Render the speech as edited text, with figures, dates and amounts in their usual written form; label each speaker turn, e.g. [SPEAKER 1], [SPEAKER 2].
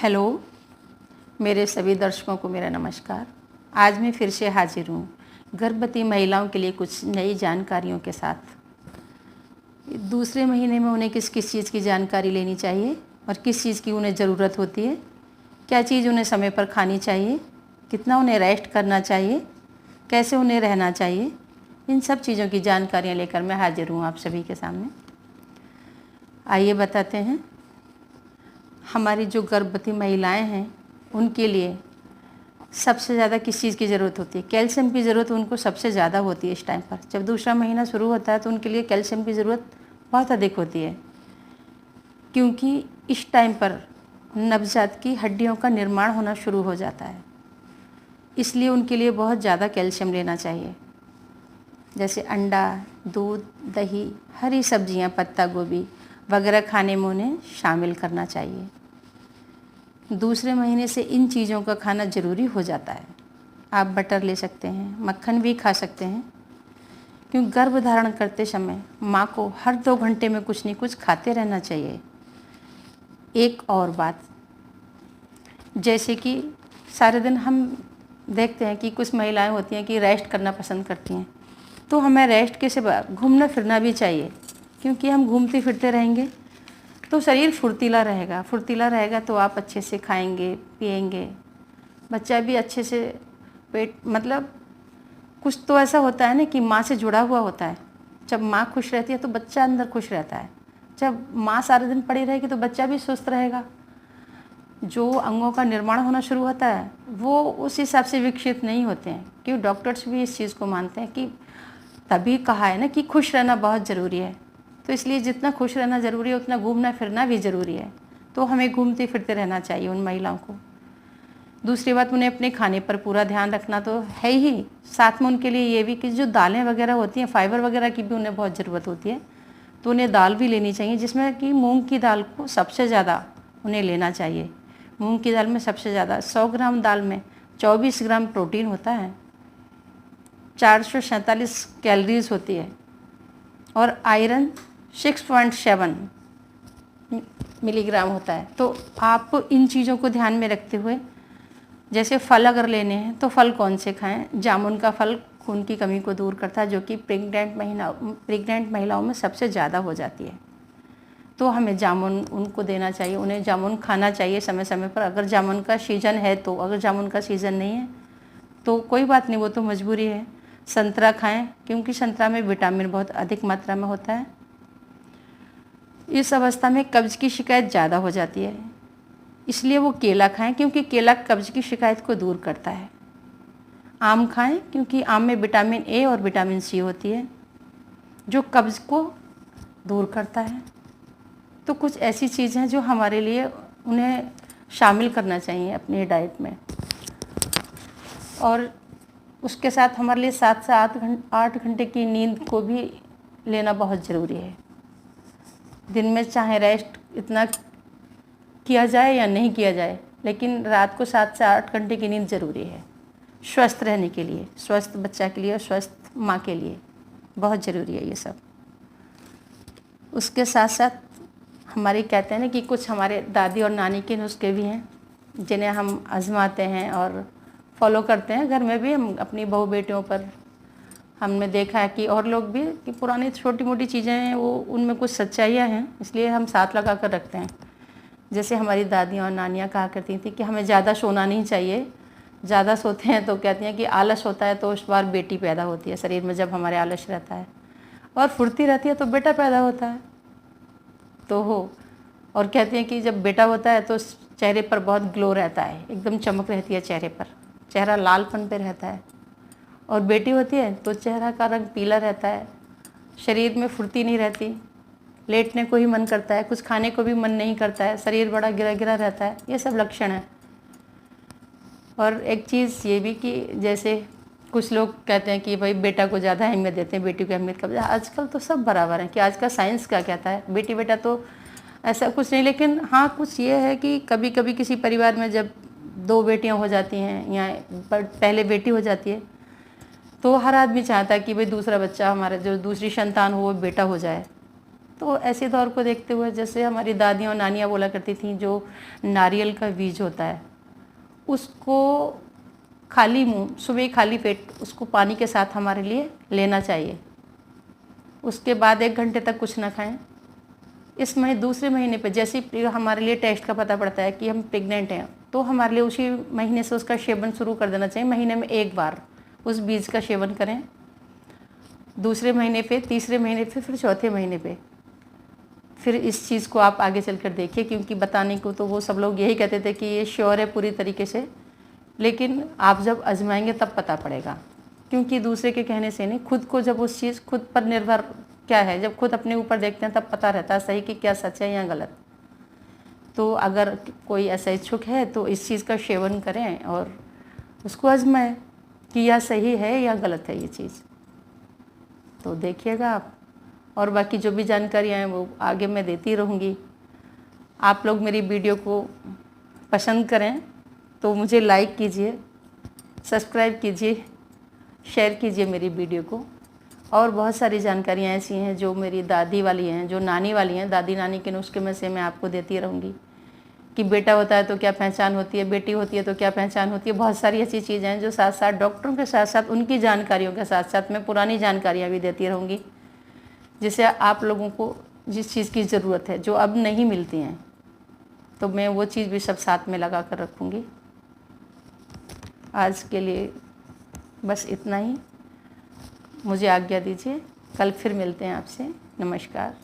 [SPEAKER 1] Hello, मेरे सभी दर्शकों को मेरा नमस्कार। आज मैं फिर से हाजिर हूँ गर्भवती महिलाओं के लिए कुछ नई जानकारियों के साथ। दूसरे महीने में उन्हें किस किस चीज़ की जानकारी लेनी चाहिए और किस चीज़ की उन्हें ज़रूरत होती है, क्या चीज़ उन्हें समय पर खानी चाहिए, कितना उन्हें रेस्ट करना चाहिए, कैसे उन्हें रहना चाहिए, इन सब चीज़ों की जानकारियाँ लेकर मैं हाजिर हूँ आप सभी के सामने। आइए बताते हैं। हमारी जो गर्भवती महिलाएं हैं उनके लिए सबसे ज़्यादा किस चीज़ की ज़रूरत होती है? कैल्शियम की ज़रूरत उनको सबसे ज़्यादा होती है इस टाइम पर। जब दूसरा महीना शुरू होता है तो उनके लिए कैल्शियम की ज़रूरत बहुत अधिक होती है, क्योंकि इस टाइम पर नवजात की हड्डियों का निर्माण होना शुरू हो जाता है। इसलिए उनके लिए बहुत ज़्यादा कैल्शियम लेना चाहिए। जैसे अंडा, दूध, दही, हरी सब्जियां, पत्ता गोभी वगैरह खाने में उन्हें शामिल करना चाहिए। दूसरे महीने से इन चीज़ों का खाना ज़रूरी हो जाता है। आप बटर ले सकते हैं, मक्खन भी खा सकते हैं, क्योंकि गर्भ धारण करते समय माँ को हर 2 घंटे में कुछ न कुछ खाते रहना चाहिए। एक और बात, जैसे कि सारे दिन हम देखते हैं कि कुछ महिलाएं होती हैं कि रेस्ट करना पसंद करती हैं, तो हमें रेस्ट के सिवा घूमना फिरना भी चाहिए, क्योंकि हम घूमते फिरते रहेंगे तो शरीर फुर्तीला रहेगा तो आप अच्छे से खाएंगे पिएंगे, बच्चा भी अच्छे से पेट मतलब कुछ तो ऐसा होता है ना कि माँ से जुड़ा हुआ होता है। जब माँ खुश रहती है तो बच्चा अंदर खुश रहता है। जब माँ सारे दिन पड़ी रहेगी तो बच्चा भी स्वस्थ रहेगा। जो अंगों का निर्माण होना शुरू होता है वो उस हिसाब से विकसित नहीं होते हैं, क्योंकि डॉक्टर्स भी इस चीज़ को मानते हैं कि तभी कहा है ना कि खुश रहना बहुत ज़रूरी है। तो इसलिए जितना खुश रहना ज़रूरी है उतना घूमना फिरना भी ज़रूरी है। तो हमें घूमते फिरते रहना चाहिए उन महिलाओं को। दूसरी बात, उन्हें अपने खाने पर पूरा ध्यान रखना तो है ही, साथ में उनके लिए ये भी कि जो दालें वगैरह होती हैं, फाइबर वगैरह की भी उन्हें बहुत ज़रूरत होती है, तो उन्हें दाल भी लेनी चाहिए, जिसमें कि मूंग की दाल को सबसे ज़्यादा उन्हें लेना चाहिए। मूंग की दाल में सबसे ज़्यादा 100 ग्राम दाल में 24 ग्राम प्रोटीन होता है, 447 कैलोरीज होती है और आयरन 6.7 मिलीग्राम होता है। तो आप इन चीज़ों को ध्यान में रखते हुए, जैसे फल अगर लेने हैं तो फल कौन से खाएं? जामुन का फल खून की कमी को दूर करता है, जो कि प्रेग्नेंट महिलाओं में सबसे ज़्यादा हो जाती है। तो हमें जामुन उनको देना चाहिए, उन्हें जामुन खाना चाहिए समय समय पर, अगर जामुन का सीज़न है तो। अगर जामुन का सीज़न नहीं है तो कोई बात नहीं, वो तो मजबूरी है। संतरा खाएं, क्योंकि संतरा में विटामिन बहुत अधिक मात्रा में होता है। इस अवस्था में कब्ज की शिकायत ज़्यादा हो जाती है, इसलिए वो केला खाएं, क्योंकि केला कब्ज की शिकायत को दूर करता है। आम खाएं, क्योंकि आम में विटामिन ए और विटामिन सी होती है, जो कब्ज को दूर करता है। तो कुछ ऐसी चीज़ें हैं जो हमारे लिए उन्हें शामिल करना चाहिए अपनी डाइट में। और उसके साथ हमारे लिए 7 से 8 घंटे की नींद को भी लेना बहुत ज़रूरी है। दिन में चाहे रेस्ट इतना किया जाए या नहीं किया जाए, लेकिन रात को 7 से 8 घंटे की नींद ज़रूरी है, स्वस्थ रहने के लिए, स्वस्थ बच्चा के लिए और स्वस्थ माँ के लिए बहुत ज़रूरी है ये सब। उसके साथ साथ हमारे कहते हैं ना कि कुछ हमारे दादी और नानी के नुस्खे भी हैं, जिन्हें हम आजमाते हैं और फॉलो करते हैं। घर में भी हम अपनी बहू बेटियों पर हमने देखा है कि और लोग भी, कि पुरानी छोटी मोटी चीज़ें हैं वो, उनमें कुछ सच्चाइयाँ हैं, इसलिए हम साथ लगा कर रखते हैं। जैसे हमारी दादियाँ और नानियाँ कहा करती थी कि हमें ज़्यादा सोना नहीं चाहिए, ज़्यादा सोते हैं तो कहती हैं कि आलस होता है तो उस बार बेटी पैदा होती है शरीर में। जब हमारे आलस रहता है और फुर्ती रहती है तो बेटा पैदा होता है। तो हो, और कहती हैं कि जब बेटा होता है तो चेहरे पर बहुत ग्लो रहता है, एकदम चमक रहती है चेहरे पर, चेहरा लालपन पे रहता है। और बेटी होती है तो चेहरा का रंग पीला रहता है, शरीर में फुर्ती नहीं रहती, लेटने को ही मन करता है, कुछ खाने को भी मन नहीं करता है, शरीर बड़ा गिरा गिरा रहता है। ये सब लक्षण है। और एक चीज़ ये भी कि जैसे कुछ लोग कहते हैं कि भाई बेटा को ज़्यादा अहमियत देते हैं, बेटी को अहमियत कम। आजकल तो सब बराबर है, कि आज का साइंस क्या कहता है, बेटी बेटा तो ऐसा कुछ नहीं। लेकिन हाँ, कुछ ये है कि कभी कभी किसी परिवार में जब 2 बेटियाँ हो जाती हैं या पहले बेटी हो जाती है, तो हर आदमी चाहता है कि भाई दूसरा बच्चा, हमारा जो दूसरी संतान हो वो बेटा हो जाए। तो ऐसे दौर को देखते हुए जैसे हमारी दादियाँ और नानियाँ बोला करती थीं, जो नारियल का बीज होता है उसको खाली मुंह सुबह खाली पेट उसको पानी के साथ हमारे लिए लेना चाहिए। उसके बाद 1 घंटे तक कुछ ना खाएं। इस दूसरे महीने पे जैसे ही हमारे लिए टेस्ट का पता पड़ता है कि हम प्रेग्नेंट हैं, तो हमारे लिए उसी महीने से उसका सेवन शुरू कर देना चाहिए। महीने में 1 बार उस बीज का सेवन करें, दूसरे महीने पे, तीसरे महीने पे, फिर चौथे महीने पे। फिर इस चीज़ को आप आगे चल कर देखिए, क्योंकि बताने को तो वो सब लोग यही कहते थे कि ये श्योर है पूरी तरीके से, लेकिन आप जब आजमाएंगे तब पता पड़ेगा। क्योंकि दूसरे के कहने से नहीं, खुद को जब उस चीज़ खुद पर निर्भर क्या है, जब खुद अपने ऊपर देखते हैं तब पता रहता है सही कि क्या सच है या गलत। तो अगर कोई ऐसा इच्छुक है तो इस चीज़ का सेवन करें और उसको आजमाएं कि यह सही है या गलत है ये चीज़। तो देखिएगा आप, और बाकी जो भी जानकारियाँ हैं वो आगे मैं देती रहूँगी। आप लोग मेरी वीडियो को पसंद करें तो मुझे लाइक कीजिए, सब्सक्राइब कीजिए, शेयर कीजिए मेरी वीडियो को। और बहुत सारी जानकारियाँ ऐसी हैं जो मेरी दादी वाली हैं, जो नानी वाली हैं, दादी नानी के नुस्खे में से मैं आपको देती रहूँगी कि बेटा होता है तो क्या पहचान होती है, बेटी होती है तो क्या पहचान होती है। बहुत सारी ऐसी चीज़ें हैं जो साथ साथ डॉक्टरों के साथ साथ उनकी जानकारियों के साथ साथ मैं पुरानी जानकारियाँ भी देती रहूँगी, जिससे आप लोगों को जिस चीज़ की ज़रूरत है जो अब नहीं मिलती हैं, तो मैं वो चीज़ भी सब साथ में लगा कर रखूँगी। आज के लिए बस इतना ही, मुझे आज्ञा दीजिए, कल फिर मिलते हैं आपसे। नमस्कार।